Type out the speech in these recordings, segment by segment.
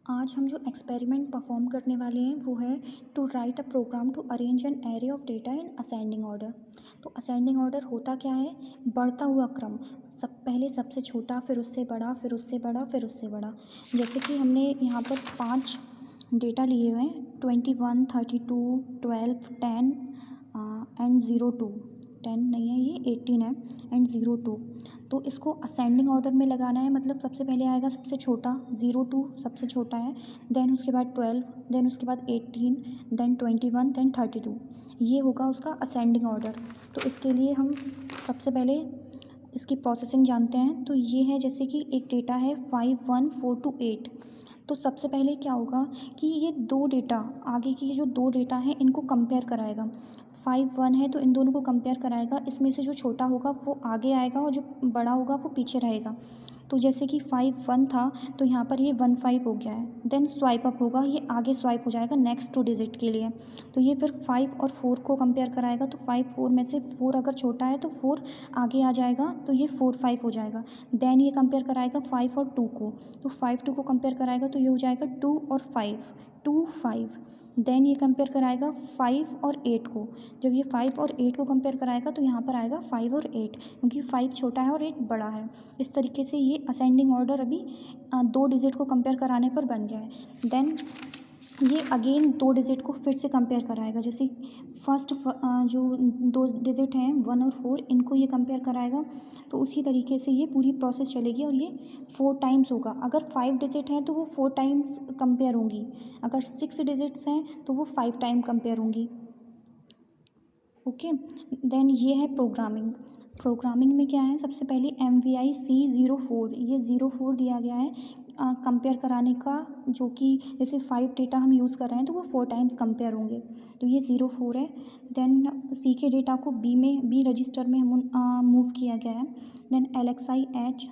आज हम जो एक्सपेरिमेंट परफॉर्म करने वाले हैं वो है to write a program to arrange an array of data in ascending order. तो असेंडिंग ऑर्डर होता क्या है? बढ़ता हुआ क्रम। पहले सबसे छोटा, फिर उससे बड़ा, फिर उससे बड़ा, फिर उससे बड़ा। जैसे कि हमने यहाँ पर 5 डेटा लिए हुए हैं, 21, 32, 12, 10 एंड 02। 10 नहीं है, ये 18 है एंड 02। तो इसको असेंडिंग ऑर्डर में लगाना है, मतलब सबसे पहले आएगा सबसे छोटा 02, सबसे छोटा है, देन उसके बाद 12, देन उसके बाद 18, देन 21, देन 32। ये होगा उसका असेंडिंग ऑर्डर। तो इसके लिए हम सबसे पहले इसकी प्रोसेसिंग जानते हैं। तो ये है, जैसे कि एक डेटा है 5, 1, 4 to 8। तो सबसे पहले क्या होगा कि ये दो डेटा, आगे की जो दो डेटा हैं इनको कंपेयर कराएगा। 5, 1 है तो इन दोनों को कंपेयर कराएगा। इसमें से जो छोटा होगा वो आगे आएगा और जो बड़ा होगा वो पीछे रहेगा। तो जैसे कि 5, 1 था तो यहाँ पर ये 1, 5 हो गया है। देन स्वाइप अप होगा, ये आगे स्वाइप हो जाएगा नेक्स्ट 2 डिजिट के लिए। तो ये फिर 5 और 4 को कंपेयर कराएगा। तो 5, 4 में से 4 अगर छोटा है तो 4 आगे आ जाएगा, तो ये 4, 5 हो जाएगा। देन ये कंपेयर कराएगा 5 और 2 को। तो 5, 2 को कंपेयर कराएगा तो ये हो जाएगा 2 और 5, 2, 5। देन ये कंपेयर कराएगा 5 और 8 को। जब ये 5 और 8 को कंपेयर कराएगा तो यहाँ पर आएगा 5 और 8, क्योंकि 5 छोटा है और 8 बड़ा है। इस तरीके से ये असेंडिंग ऑर्डर अभी 2 डिजिट को कंपेयर कराने पर बन गया है। देन ये अगेन 2 डिजिट को फिर से कंपेयर कराएगा। जैसे फर्स्ट जो 2 डिजिट हैं 1 और 4, इनको ये कंपेयर कराएगा। तो उसी तरीके से ये पूरी प्रोसेस चलेगी और ये 4 टाइम्स होगा। अगर 5 डिजिट हैं तो वो 4 टाइम्स कंपेयर होंगी, अगर 6 डिजिट्स हैं तो वो 5 टाइम कंपेयर होंगी। ओके। देन ये है प्रोग्रामिंग। प्रोग्रामिंग में क्या है, सबसे पहले MVI-C04, ये 04 दिया गया है कंपेयर कराने का, जो कि जैसे 5 डेटा हम यूज़ कर रहे हैं तो वो 4 टाइम्स कंपेयर होंगे। तो ये 04 है। देन C के डेटा को B रजिस्टर में मूव किया गया है। देन LXI H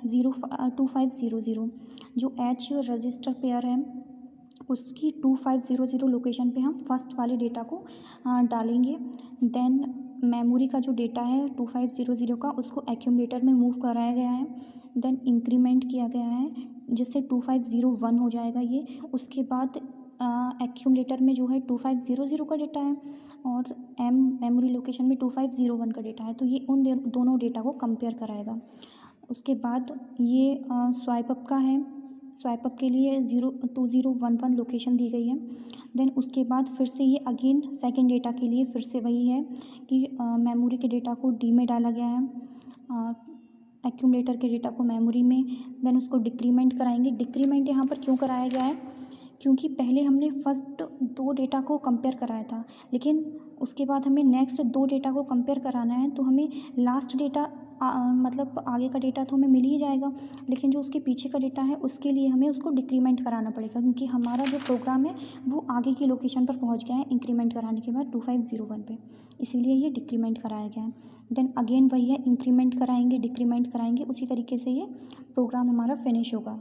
2500, जो H रजिस्टर पेयर है उसकी 2500 लोकेशन पे हम फर्स्ट वाले डेटा को डालेंगे। देन मेमोरी का जो डेटा है 2500 का, उसको एक्यूमुलेटर में मूव कराया गया है। देन इंक्रीमेंट किया गया है, जिससे 2501 हो जाएगा ये। उसके बाद एक्यूमुलेटर में जो है 2500 का डेटा है और मेमोरी लोकेशन में 2501 का डेटा है। तो ये उन दोनों डेटा को कंपेयर कराएगा। उसके बाद ये स्वाइप अप का है। स्वाइप अप के लिए 2011 लोकेशन दी गई है। देन उसके बाद फिर से ये अगेन सेकंड डेटा के लिए फिर से वही है कि मेमोरी के डेटा को डी में डाला गया है, एक्यूमुलेटर के डेटा को मेमोरी में। देन उसको डिक्रीमेंट कराएंगे। डिक्रीमेंट यहाँ पर क्यों कराया गया है, क्योंकि पहले हमने फर्स्ट 2 डेटा को कंपेयर कराया था, लेकिन उसके बाद हमें नेक्स्ट 2 डेटा को कंपेयर कराना है। तो हमें लास्ट डेटा मतलब आगे का डेटा तो हमें मिल ही जाएगा, लेकिन जो उसके पीछे का डेटा है उसके लिए हमें उसको डिक्रीमेंट कराना पड़ेगा, क्योंकि हमारा जो प्रोग्राम है वो आगे की लोकेशन पर पहुंच गया है इंक्रीमेंट कराने के बाद 2501 पे, इसीलिए ये डिक्रीमेंट कराया गया है। देन अगेन वही है, इंक्रीमेंट कराएंगे, डिक्रीमेंट कराएंगे, उसी तरीके से ये प्रोग्राम हमारा फिनिश होगा।